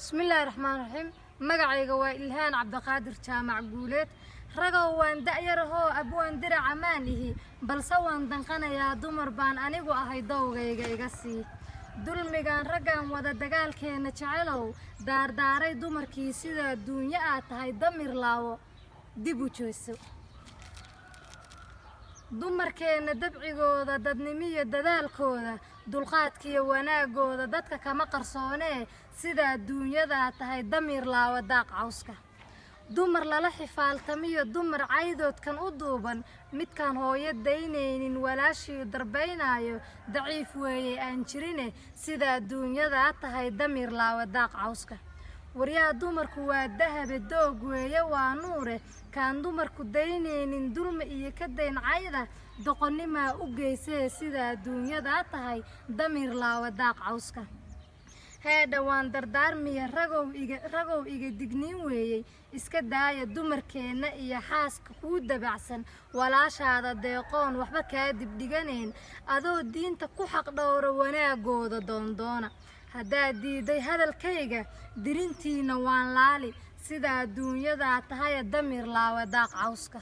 بسم الله الرحمن الرحيم مقعيق وإلهان عبد القادر جامع قولت رجوا وان دأيره أبوان درع عمانه بل سوان دنقنا يا دمر بان أنيقو أهي دوغيق يقسي دول ميغان رجان ودا دقال كينا جعلو داري دمر كيسيدا الدنيا تهي دمر لاو ديبو جويسو dumarkeena dabcigooda dadnimiyo dadaalkooda dulqaadkiyo wanaagooda dadka kama qarsoonee sida adduunyada tahay damiir laawa daaq cawska dumar lala xifaaltamiyo dumar caydoodkan u duuban midkaan hooyo daynaynin walaashii darbaynayo daciif weeye aan jirine sida adduunyada tahay damiir laawa daaq cawska waryaa dumarku waa dahabe doog weeye waa nuure kaan dumarku daynaynin dulma iyo ka dayn cayda doqonimaa u geysee sida adduunyada tahay damiir laawa daaq cawska heedha waan dardaarmiya ragow iga digniin weeyey iska daaya dumarkeenna iyo xaaska kuu dabacsan walaashaada deeqoon waxba kaa dibdhiganayn adoo diinta ku xaq dhowra wanaagooda doondoona haddaad diiday hadalkayga dirintiina waan laali sida adduunyada tahay damiir laawa daaq cawska